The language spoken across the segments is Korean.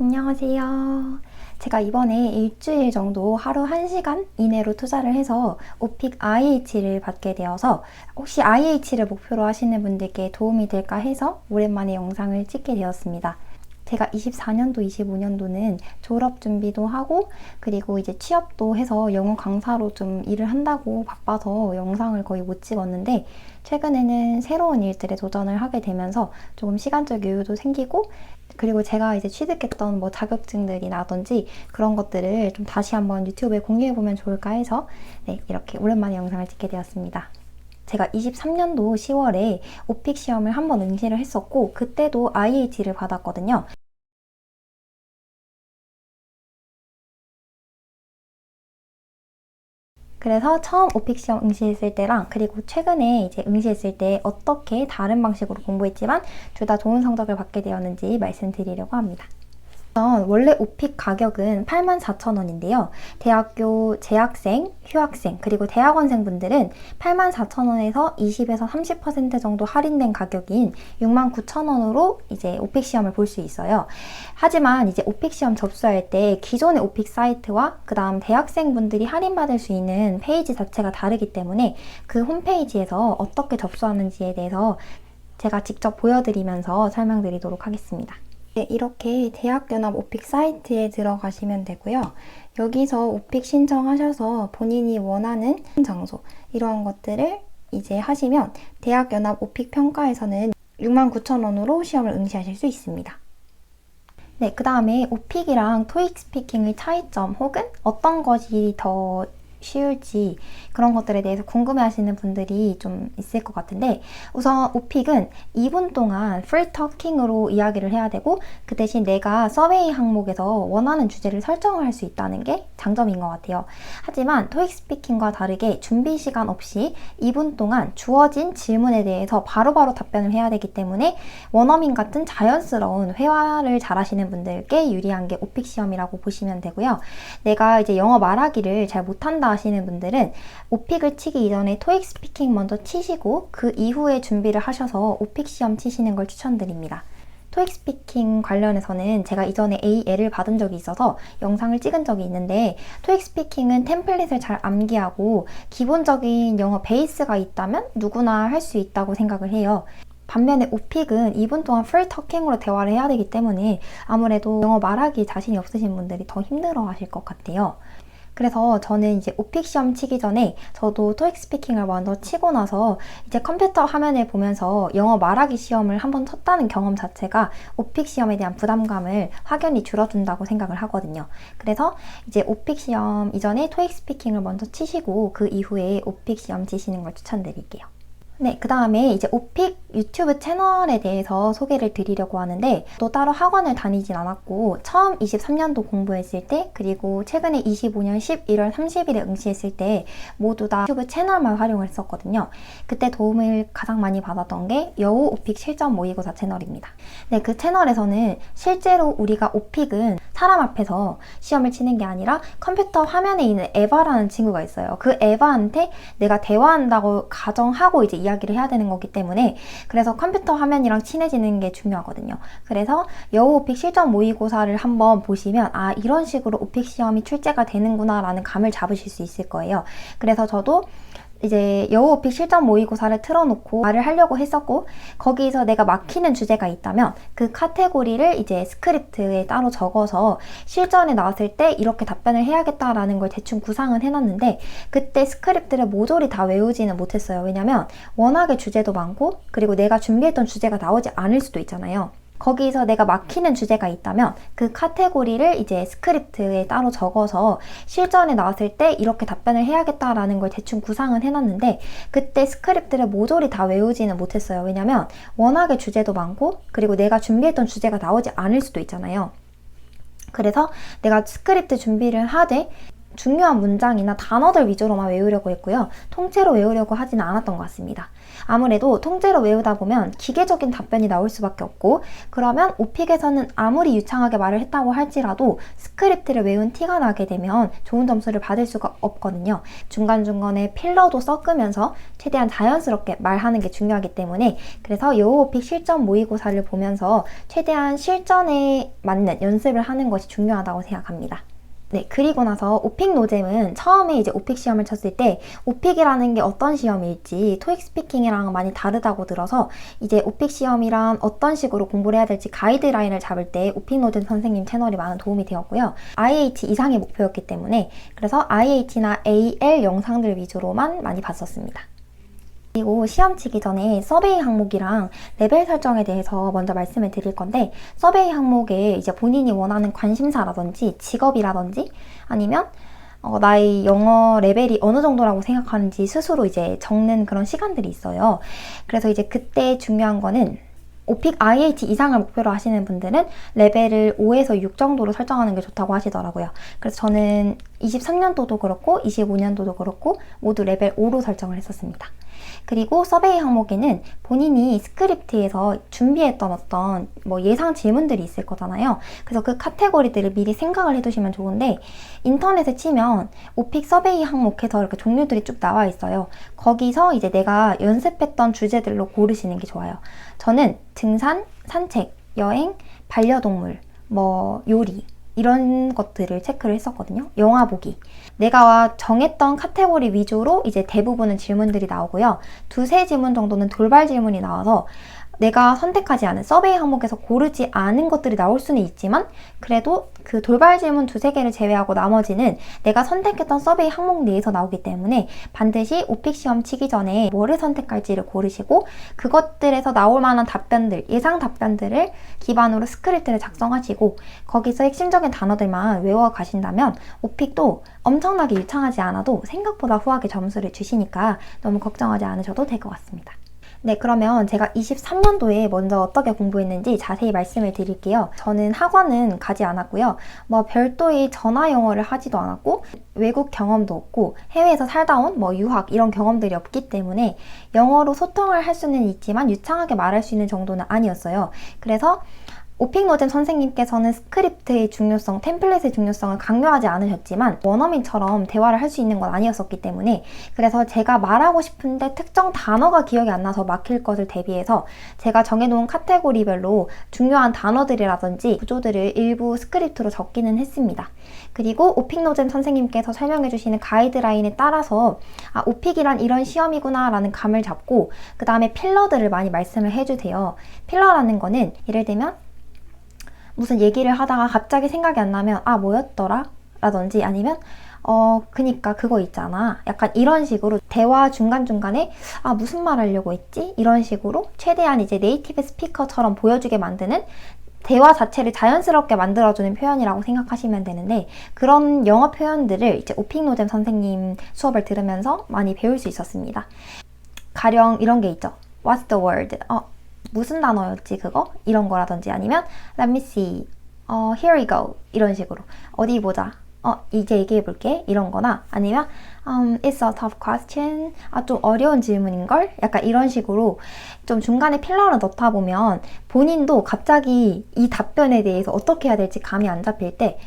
안녕하세요. 제가 이번에 일주일 정도 하루 1시간 이내로 투자를 해서 오픽 IH를 받게 되어서 혹시 IH를 목표로 하시는 분들께 도움이 될까 해서 오랜만에 영상을 찍게 되었습니다. 제가 24년도, 25년도는 졸업 준비도 하고 그리고 이제 취업도 해서 영어 강사로 좀 일을 한다고 바빠서 영상을 거의 못 찍었는데 최근에는 새로운 일들에 도전을 하게 되면서 조금 시간적 여유도 생기고 그리고 제가 이제 취득했던 뭐 자격증들이라든지 그런 것들을 좀 다시 한번 유튜브에 공유해보면 좋을까 해서 이렇게 오랜만에 영상을 찍게 되었습니다. 제가 23년도 10월에 오픽 시험을 한번 응시를 했었고 그때도 IH를 받았거든요. 그래서 처음 오픽 시험 응시했을 때랑 그리고 최근에 이제 응시했을 때 어떻게 다른 방식으로 공부했지만 둘 다 좋은 성적을 받게 되었는지 말씀드리려고 합니다. 원래 오픽 가격은 84,000원인데요. 대학교 재학생, 휴학생, 그리고 대학원생 분들은 84,000원에서 20에서 30% 정도 할인된 가격인 69,000원으로 이제 오픽 시험을 볼 수 있어요. 하지만 이제 오픽 시험 접수할 때 기존의 오픽 사이트와 그 다음 대학생분들이 할인받을 수 있는 페이지 자체가 다르기 때문에 그 홈페이지에서 어떻게 접수하는지에 대해서 제가 직접 보여드리면서 설명드리도록 하겠습니다. 이렇게 대학연합 오픽 사이트에 들어가시면 되고요. 여기서 오픽 신청하셔서 본인이 원하는 장소 이러한 것들을 이제 하시면 대학연합 오픽 평가에서는 69,000원으로 시험을 응시하실 수 있습니다. 그 다음에 오픽이랑 토익 스피킹의 차이점 혹은 어떤 것이 더 쉬울지 그런 것들에 대해서 궁금해하시는 분들이 좀 있을 것 같은데 우선 오픽은 2분 동안 프리 토킹으로 이야기를 해야 되고 그 대신 내가 서베이 항목에서 원하는 주제를 설정을 할 수 있다는 게 장점인 것 같아요. 하지만 토익 스피킹과 다르게 준비 시간 없이 2분 동안 주어진 질문에 대해서 바로바로 답변을 해야 되기 때문에 원어민 같은 자연스러운 회화를 잘하시는 분들께 유리한 게 오픽 시험이라고 보시면 되고요. 내가 이제 영어 말하기를 잘 못한다 하시는 분들은 오픽을 치기 이전에 토익 스피킹 먼저 치시고 그 이후에 준비를 하셔서 오픽 시험 치시는 걸 추천드립니다. 토익 스피킹 관련해서는 제가 이전에 AL을 받은 적이 있어서 영상을 찍은 적이 있는데 토익 스피킹은 템플릿을 잘 암기하고 기본적인 영어 베이스가 있다면 누구나 할 수 있다고 생각을 해요. 반면에 오픽은 2분 동안 풀 터킹으로 대화를 해야 되기 때문에 아무래도 영어 말하기 자신이 없으신 분들이 더 힘들어 하실 것 같아요. 그래서 저는 이제 오픽 시험 치기 전에 저도 토익 스피킹을 먼저 치고 나서 이제 컴퓨터 화면을 보면서 영어 말하기 시험을 한번 쳤다는 경험 자체가 오픽 시험에 대한 부담감을 확연히 줄여준다고 생각을 하거든요. 그래서 이제 오픽 시험 이전에 토익 스피킹을 먼저 치시고 그 이후에 오픽 시험 치시는 걸 추천드릴게요. 그 다음에 이제 오픽 유튜브 채널에 대해서 소개를 드리려고 하는데 또 따로 학원을 다니진 않았고 처음 23년도 공부했을 때 그리고 최근에 25년 11월 30일에 응시했을 때 모두 다 유튜브 채널만 활용을 했었거든요. 그때 도움을 가장 많이 받았던 게 여우 오픽 실전 모의고사 채널입니다. 그 채널에서는 실제로 우리가 오픽은 사람 앞에서 시험을 치는 게 아니라 컴퓨터 화면에 있는 에바라는 친구가 있어요. 그 에바한테 내가 대화한다고 가정하고 이제 이야기를 해야 되는 거기 때문에 그래서 컴퓨터 화면이랑 친해지는 게 중요하거든요. 그래서 여우 오픽 실전 모의고사를 한번 보시면 아 이런 식으로 오픽 시험이 출제가 되는구나 라는 감을 잡으실 수 있을 거예요. 그래서 저도 이제 여우 오픽 실전 모의고사를 틀어놓고 말을 하려고 했었고 거기서 내가 막히는 주제가 있다면 그 카테고리를 이제 스크립트에 따로 적어서 실전에 나왔을 때 이렇게 답변을 해야겠다라는 걸 대충 구상은 해놨는데 그때 스크립트를 모조리 다 외우지는 못했어요. 왜냐면 워낙에 주제도 많고 그리고 내가 준비했던 주제가 나오지 않을 수도 있잖아요. 거기서 내가 막히는 주제가 있다면 그 카테고리를 이제 스크립트에 따로 적어서 실전에 나왔을 때 이렇게 답변을 해야겠다라는 걸 대충 구상은 해놨는데 그때 스크립트를 모조리 다 외우지는 못했어요. 왜냐면 워낙에 주제도 많고 그리고 내가 준비했던 주제가 나오지 않을 수도 있잖아요. 그래서 내가 스크립트 준비를 하되 중요한 문장이나 단어들 위주로만 외우려고 했고요. 통째로 외우려고 하지는 않았던 것 같습니다. 아무래도 통째로 외우다 보면 기계적인 답변이 나올 수밖에 없고, 그러면 오픽에서는 아무리 유창하게 말을 했다고 할지라도 스크립트를 외운 티가 나게 되면 좋은 점수를 받을 수가 없거든요. 중간중간에 필러도 섞으면서 최대한 자연스럽게 말하는 게 중요하기 때문에, 그래서 여우 오픽 실전 모의고사를 보면서 최대한 실전에 맞는 연습을 하는 것이 중요하다고 생각합니다. 네, 그리고 나서 오픽 노잼은 처음에 이제 오픽 시험을 쳤을 때 오픽이라는 게 어떤 시험일지 토익 스피킹이랑 많이 다르다고 들어서 이제 오픽 시험이란 어떤 식으로 공부를 해야 될지 가이드라인을 잡을 때 오픽 노잼 선생님 채널이 많은 도움이 되었고요. IH 이상의 목표였기 때문에 그래서 IH나 AL 영상들 위주로만 많이 봤었습니다. 그리고 시험 치기 전에 서베이 항목이랑 레벨 설정에 대해서 먼저 말씀을 드릴 건데, 서베이 항목에 이제 본인이 원하는 관심사라든지 직업이라든지 아니면 나의 영어 레벨이 어느 정도라고 생각하는지 스스로 이제 적는 그런 시간들이 있어요. 그래서 이제 그때 중요한 거는 오픽 IH 이상을 목표로 하시는 분들은 레벨을 5에서 6 정도로 설정하는 게 좋다고 하시더라고요. 그래서 저는 23년도도 그렇고 25년도도 그렇고 모두 레벨 5로 설정을 했었습니다. 그리고 서베이 항목에는 본인이 스크립트에서 준비했던 어떤 예상 질문들이 있을 거잖아요. 그래서 그 카테고리들을 미리 생각을 해두시면 좋은데, 인터넷에 치면 오픽 서베이 항목에서 이렇게 종류들이 쭉 나와 있어요. 거기서 이제 내가 연습했던 주제들로 고르시는 게 좋아요. 저는 등산, 산책, 여행, 반려동물, 요리 이런 것들을 체크를 했었거든요. 영화 보기. 내가 정했던 카테고리 위주로 이제 대부분은 질문들이 나오고요. 2-3 질문 정도는 돌발 질문이 나와서 내가 선택하지 않은 서베이 항목에서 고르지 않은 것들이 나올 수는 있지만, 그래도 그 돌발 질문 2-3개를 제외하고 나머지는 내가 선택했던 서베이 항목 내에서 나오기 때문에 반드시 오픽 시험 치기 전에 뭐를 선택할지를 고르시고, 그것들에서 나올 만한 답변들, 예상 답변들을 기반으로 스크립트를 작성하시고 거기서 핵심적인 단어들만 외워 가신다면 오픽도 엄청나게 유창하지 않아도 생각보다 후하게 점수를 주시니까 너무 걱정하지 않으셔도 될 것 같습니다. 네, 그러면 제가 23년도에 먼저 어떻게 공부했는지 자세히 말씀을 드릴게요. 저는 학원은 가지 않았고요. 별도의 전화 영어를 하지도 않았고, 외국 경험도 없고, 해외에서 살다 온 유학 이런 경험들이 없기 때문에 영어로 소통을 할 수는 있지만 유창하게 말할 수 있는 정도는 아니었어요. 그래서 오픽 노잼 선생님께서는 스크립트의 중요성, 템플릿의 중요성을 강조하지 않으셨지만 원어민처럼 대화를 할 수 있는 건 아니었었기 때문에, 그래서 제가 말하고 싶은데 특정 단어가 기억이 안 나서 막힐 것을 대비해서 제가 정해놓은 카테고리별로 중요한 단어들이라든지 구조들을 일부 스크립트로 적기는 했습니다. 그리고 오픽 노잼 선생님께서 설명해 주시는 가이드라인에 따라서 오픽이란 이런 시험이구나 라는 감을 잡고, 그 다음에 필러들을 많이 말씀을 해주세요. 필러라는 거는 예를 들면 무슨 얘기를 하다가 갑자기 생각이 안 나면 뭐였더라? 라든지 아니면 그니까 그거 있잖아. 약간 이런 식으로 대화 중간중간에 무슨 말 하려고 했지? 이런 식으로 최대한 이제 네이티브 스피커처럼 보여주게 만드는, 대화 자체를 자연스럽게 만들어주는 표현이라고 생각하시면 되는데, 그런 영어 표현들을 이제 오픽 노잼 선생님 수업을 들으면서 많이 배울 수 있었습니다. 가령 이런 게 있죠. What's the word? 무슨 단어였지 그거? 이런 거라든지 아니면 Let me see, here we go 이런 식으로 어디 보자, 이제 얘기해볼게 이런 거나, 아니면 It's a tough question, 좀 어려운 질문인걸? 약간 이런 식으로 좀 중간에 필러를 넣다 보면 본인도 갑자기 이 답변에 대해서 어떻게 해야 될지 감이 안 잡힐 때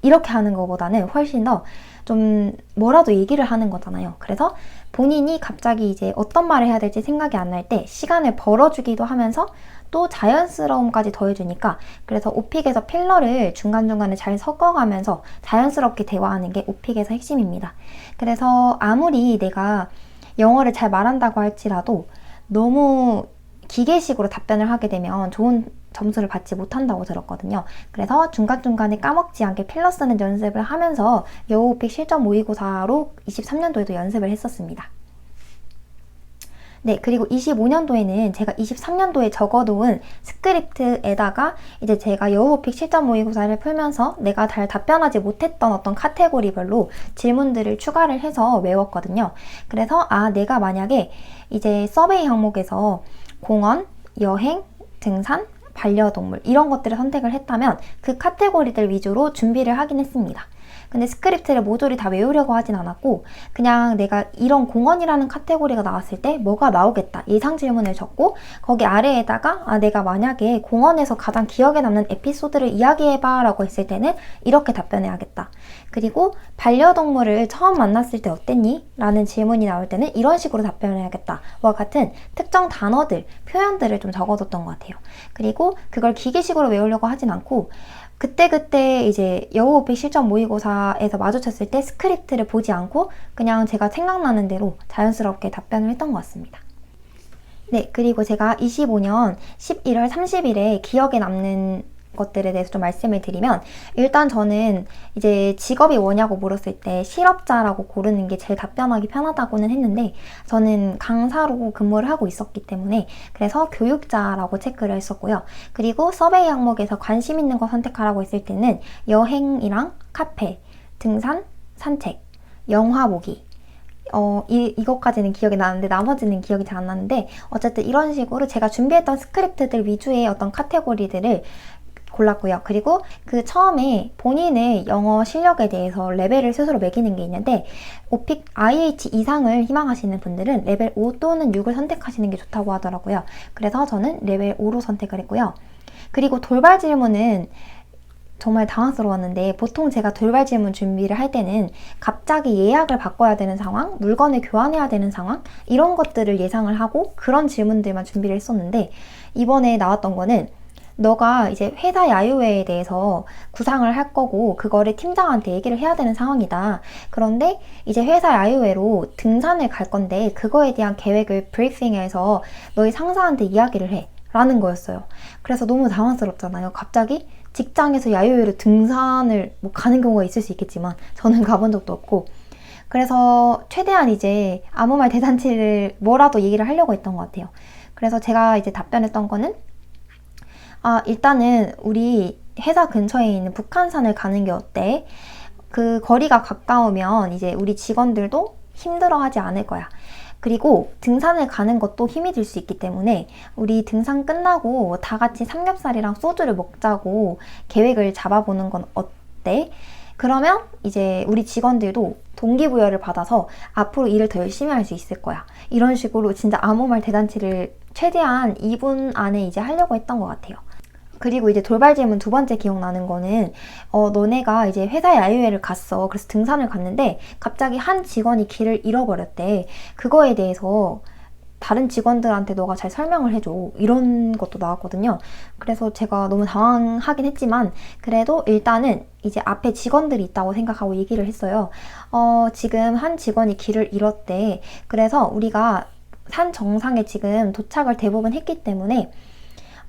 이렇게 하는 것보다는 훨씬 더 좀 뭐라도 얘기를 하는 거잖아요. 그래서 본인이 갑자기 이제 어떤 말을 해야 될지 생각이 안 날 때 시간을 벌어주기도 하면서 또 자연스러움까지 더해주니까, 그래서 오픽에서 필러를 중간중간에 잘 섞어가면서 자연스럽게 대화하는 게 오픽에서 핵심입니다. 그래서 아무리 내가 영어를 잘 말한다고 할지라도 너무 기계식으로 답변을 하게 되면 좋은 점수를 받지 못한다고 들었거든요. 그래서 중간중간에 까먹지 않게 필러 쓰는 연습을 하면서 여우 오픽 실전 모의고사로 23년도에도 연습을 했었습니다. 네, 그리고 25년도에는 제가 23년도에 적어놓은 스크립트에다가 이제 제가 여우 오픽 실전 모의고사를 풀면서 내가 잘 답변하지 못했던 어떤 카테고리별로 질문들을 추가를 해서 외웠거든요. 그래서 내가 만약에 이제 서베이 항목에서 공원, 여행, 등산, 반려동물 이런 것들을 선택을 했다면 그 카테고리들 위주로 준비를 하긴 했습니다. 근데 스크립트를 모조리 다 외우려고 하진 않았고 그냥 내가 이런 공원이라는 카테고리가 나왔을 때 뭐가 나오겠다 예상 질문을 적고 거기 아래에다가 내가 만약에 공원에서 가장 기억에 남는 에피소드를 이야기해봐 라고 했을 때는 이렇게 답변해야겠다. 그리고 반려동물을 처음 만났을 때 어땠니? 라는 질문이 나올 때는 이런 식으로 답변해야겠다. 와 같은 특정 단어들, 표현들을 좀 적어뒀던 것 같아요. 그리고 그걸 기계식으로 외우려고 하진 않고 그때그때 이제 여우 오픽 실전 모의고사에서 마주쳤을 때 스크립트를 보지 않고 그냥 제가 생각나는 대로 자연스럽게 답변을 했던 것 같습니다. 네, 그리고 제가 25년 11월 30일에 기억에 남는 것들에 대해서 좀 말씀을 드리면 일단 저는 이제 직업이 뭐냐고 물었을 때 실업자라고 고르는 게 제일 답변하기 편하다고는 했는데 저는 강사로 근무를 하고 있었기 때문에 그래서 교육자라고 체크를 했었고요. 그리고 서베이 항목에서 관심 있는 거 선택하라고 했을 때는 여행이랑 카페, 등산, 산책, 영화 보기 이것까지는 기억이 나는데 나머지는 기억이 잘 안 나는데 어쨌든 이런 식으로 제가 준비했던 스크립트들 위주의 어떤 카테고리들을 골랐고요. 그리고 그 처음에 본인의 영어 실력에 대해서 레벨을 스스로 매기는 게 있는데 오픽 IH 이상을 희망하시는 분들은 레벨 5 또는 6을 선택하시는 게 좋다고 하더라고요. 그래서 저는 레벨 5로 선택을 했고요. 그리고 돌발 질문은 정말 당황스러웠는데 보통 제가 돌발 질문 준비를 할 때는 갑자기 예약을 바꿔야 되는 상황, 물건을 교환해야 되는 상황 이런 것들을 예상을 하고 그런 질문들만 준비를 했었는데 이번에 나왔던 거는 너가 이제 회사 야유회에 대해서 구상을 할 거고 그거를 팀장한테 얘기를 해야 되는 상황이다. 그런데 이제 회사 야유회로 등산을 갈 건데 그거에 대한 계획을 브리핑해서 너희 상사한테 이야기를 해. 라는 거였어요. 그래서 너무 당황스럽잖아요. 갑자기 직장에서 야유회로 등산을 가는 경우가 있을 수 있겠지만 저는 가본 적도 없고 그래서 최대한 이제 아무 말 대잔치를 뭐라도 얘기를 하려고 했던 것 같아요. 그래서 제가 이제 답변했던 거는 일단은 우리 회사 근처에 있는 북한산을 가는 게 어때? 그 거리가 가까우면 이제 우리 직원들도 힘들어하지 않을 거야. 그리고 등산을 가는 것도 힘이 들 수 있기 때문에 우리 등산 끝나고 다 같이 삼겹살이랑 소주를 먹자고 계획을 잡아보는 건 어때? 그러면 이제 우리 직원들도 동기부여를 받아서 앞으로 일을 더 열심히 할 수 있을 거야. 이런 식으로 진짜 아무 말 대잔치를 최대한 2분 안에 이제 하려고 했던 것 같아요. 그리고 이제 돌발 질문 두 번째 기억나는 거는 너네가 이제 회사 야유회를 갔어. 그래서 등산을 갔는데 갑자기 한 직원이 길을 잃어버렸대. 그거에 대해서 다른 직원들한테 너가 잘 설명을 해줘. 이런 것도 나왔거든요. 그래서 제가 너무 당황하긴 했지만 그래도 일단은 이제 앞에 직원들이 있다고 생각하고 얘기를 했어요. 지금 한 직원이 길을 잃었대. 그래서 우리가 산 정상에 지금 도착을 대부분 했기 때문에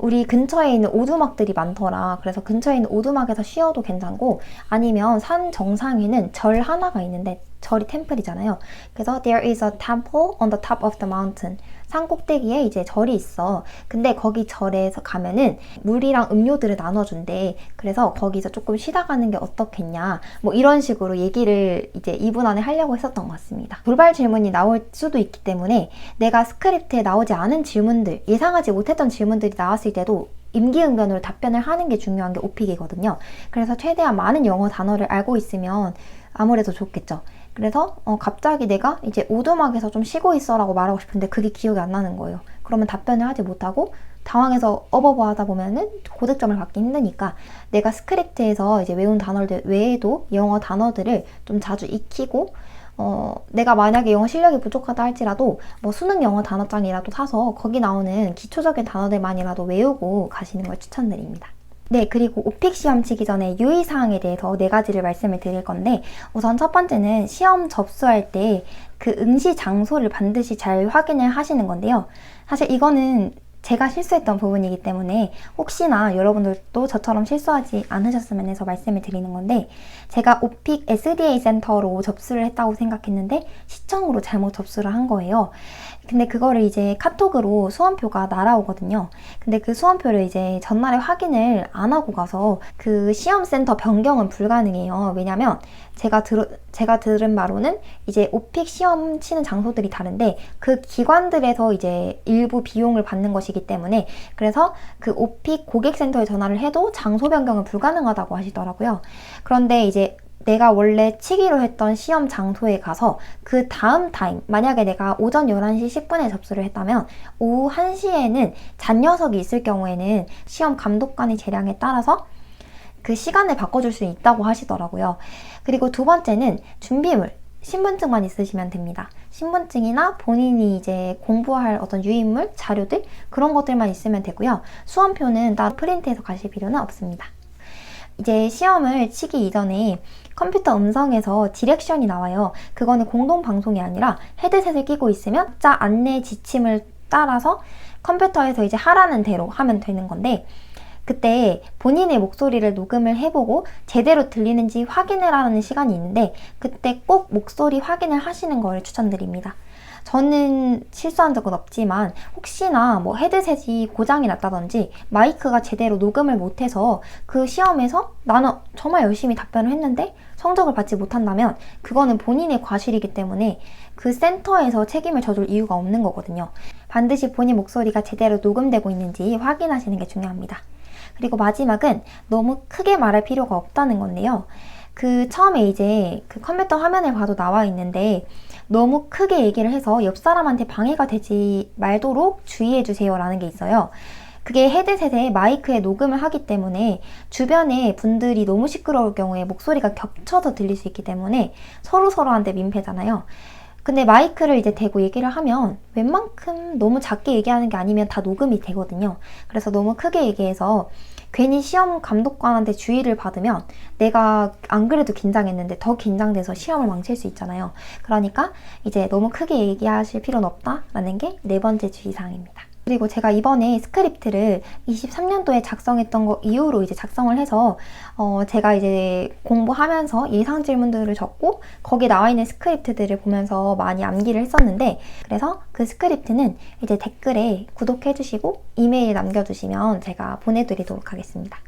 우리 근처에 있는 오두막들이 많더라. 그래서 근처에 있는 오두막에서 쉬어도 괜찮고 아니면 산 정상에는 절 하나가 있는데 절이 템플이잖아요. 그래서 there is a temple on the top of the mountain. 산 꼭대기에 이제 절이 있어. 근데 거기 절에서 가면은 물이랑 음료들을 나눠준대. 그래서 거기서 조금 쉬다 가는 게 어떻겠냐. 뭐 이런 식으로 얘기를 이제 2분 안에 하려고 했었던 것 같습니다. 돌발 질문이 나올 수도 있기 때문에 내가 스크립트에 나오지 않은 질문들, 예상하지 못했던 질문들이 나왔을 때도 임기응변으로 답변을 하는 게 중요한 게 오픽이거든요. 그래서 최대한 많은 영어 단어를 알고 있으면 아무래도 좋겠죠. 그래서 갑자기 내가 이제 오두막에서 좀 쉬고 있어라고 말하고 싶은데 그게 기억이 안 나는 거예요. 그러면 답변을 하지 못하고 당황해서 어버버 하다 보면은 고득점을 받기 힘드니까 내가 스크립트에서 이제 외운 단어들 외에도 영어 단어들을 좀 자주 익히고 내가 만약에 영어 실력이 부족하다 할지라도 뭐 수능 영어 단어장이라도 사서 거기 나오는 기초적인 단어들만이라도 외우고 가시는 걸 추천드립니다. 네, 그리고 오픽 시험 치기 전에 유의사항에 대해서 4가지를 말씀을 드릴 건데 우선 첫 번째는 시험 접수할 때 그 응시 장소를 반드시 잘 확인을 하시는 건데요. 사실 이거는 제가 실수했던 부분이기 때문에 혹시나 여러분들도 저처럼 실수하지 않으셨으면 해서 말씀을 드리는 건데 제가 오픽 SDA 센터로 접수를 했다고 생각했는데 시청으로 잘못 접수를 한 거예요. 근데 그거를 이제 카톡으로 수험표가 날아오거든요. 근데 그 수험표를 이제 전날에 확인을 안 하고 가서 그 시험센터 변경은 불가능해요. 왜냐면 제가 들은 바로는 이제 오픽 시험 치는 장소들이 다른데 그 기관들에서 이제 일부 비용을 받는 것이기 때문에 그래서 그 오픽 고객센터에 전화를 해도 장소 변경은 불가능하다고 하시더라고요. 그런데 이제 내가 원래 치기로 했던 시험 장소에 가서 그 다음 타임, 만약에 내가 오전 11시 10분에 접수를 했다면 오후 1시에는 잔여석이 있을 경우에는 시험 감독관의 재량에 따라서 그 시간을 바꿔줄 수 있다고 하시더라고요. 그리고 두 번째는 준비물, 신분증만 있으시면 됩니다. 신분증이나 본인이 이제 공부할 어떤 유인물, 자료들 그런 것들만 있으면 되고요. 수험표는 따로 프린트해서 가실 필요는 없습니다. 이제 시험을 치기 이전에 컴퓨터 음성에서 디렉션이 나와요. 그거는 공동 방송이 아니라 헤드셋을 끼고 있으면 각자 안내 지침을 따라서 컴퓨터에서 이제 하라는 대로 하면 되는 건데, 그때 본인의 목소리를 녹음을 해보고 제대로 들리는지 확인을 하는 시간이 있는데, 그때 꼭 목소리 확인을 하시는 거를 추천드립니다. 저는 실수한 적은 없지만 혹시나 뭐 헤드셋이 고장이 났다든지 마이크가 제대로 녹음을 못해서 그 시험에서 나는 정말 열심히 답변을 했는데 성적을 받지 못한다면 그거는 본인의 과실이기 때문에 그 센터에서 책임을 져줄 이유가 없는 거거든요. 반드시 본인 목소리가 제대로 녹음되고 있는지 확인하시는 게 중요합니다. 그리고 마지막은 너무 크게 말할 필요가 없다는 건데요. 그 처음에 이제 그 컴퓨터 화면을 봐도 나와 있는데 너무 크게 얘기를 해서 옆 사람한테 방해가 되지 말도록 주의해 주세요 라는 게 있어요. 그게 헤드셋에 마이크에 녹음을 하기 때문에 주변에 분들이 너무 시끄러울 경우에 목소리가 겹쳐서 들릴 수 있기 때문에 서로서로한테 민폐잖아요. 근데 마이크를 이제 대고 얘기를 하면 웬만큼 너무 작게 얘기하는 게 아니면 다 녹음이 되거든요. 그래서 너무 크게 얘기해서 괜히 시험 감독관한테 주의를 받으면 내가 안 그래도 긴장했는데 더 긴장돼서 시험을 망칠 수 있잖아요. 그러니까 이제 너무 크게 얘기하실 필요는 없다라는 게 네 번째 주의사항입니다. 그리고 제가 이번에 스크립트를 23년도에 작성했던 거 이후로 이제 작성을 해서 제가 이제 공부하면서 예상 질문들을 적고 거기에 나와 있는 스크립트들을 보면서 많이 암기를 했었는데, 그래서 그 스크립트는 이제 댓글에 구독해주시고 이메일 남겨주시면 제가 보내드리도록 하겠습니다.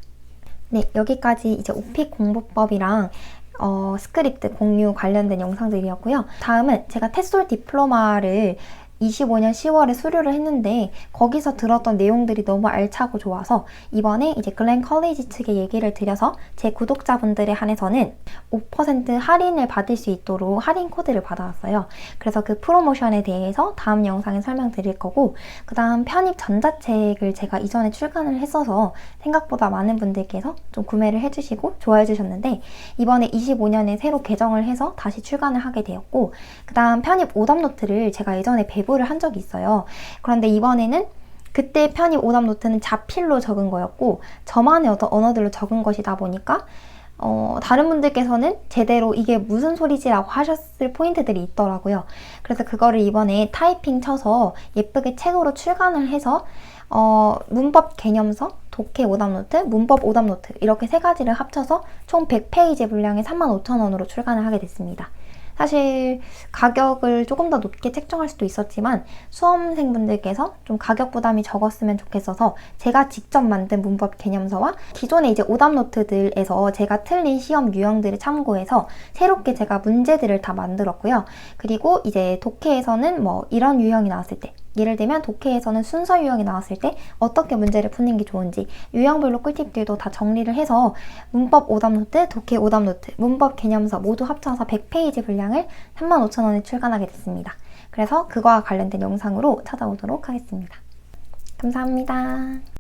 네, 여기까지 이제 오픽 공부법이랑 스크립트 공유 관련된 영상들이었고요. 다음은 제가 테솔 디플로마를 25년 10월에 수료를 했는데 거기서 들었던 내용들이 너무 알차고 좋아서 이번에 이제 글렌 컬리지 측에 얘기를 드려서 제 구독자분들에 한해서는 5% 할인을 받을 수 있도록 할인 코드를 받아왔어요. 그래서 그 프로모션에 대해서 다음 영상에 설명드릴 거고, 그 다음 편입 전자책을 제가 이전에 출간을 했어서 생각보다 많은 분들께서 좀 구매를 해주시고 좋아해 주셨는데 이번에 25년에 새로 개정을 해서 다시 출간을 하게 되었고, 그 다음 편입 오답노트를 제가 예전에 배부를 한 적이 있어요. 그런데 이번에는 그때 편입 오답 노트는 자필로 적은 거였고 저만의 어떤 언어들로 적은 것이다 보니까 다른 분들께서는 제대로 이게 무슨 소리지라고 하셨을 포인트들이 있더라고요. 그래서 그거를 이번에 타이핑 쳐서 예쁘게 책으로 출간을 해서 문법 개념서, 독해 오답노트, 문법 오답노트 이렇게 세 가지를 합쳐서 총 100페이지 분량의 35,000원으로 출간을 하게 됐습니다. 사실 가격을 조금 더 높게 책정할 수도 있었지만 수험생분들께서 좀 가격 부담이 적었으면 좋겠어서 제가 직접 만든 문법 개념서와 기존의 이제 오답 노트들에서 제가 틀린 시험 유형들을 참고해서 새롭게 제가 문제들을 다 만들었고요. 그리고 이제 독해에서는 뭐 이런 유형이 나왔을 때, 예를 들면 독해에서는 순서 유형이 나왔을 때 어떻게 문제를 푸는 게 좋은지 유형별로 꿀팁들도 다 정리를 해서 문법 오답노트, 독해 오답노트, 문법 개념서 모두 합쳐서 100페이지 분량을 35,000원에 출간하게 됐습니다. 그래서 그거와 관련된 영상으로 찾아오도록 하겠습니다. 감사합니다.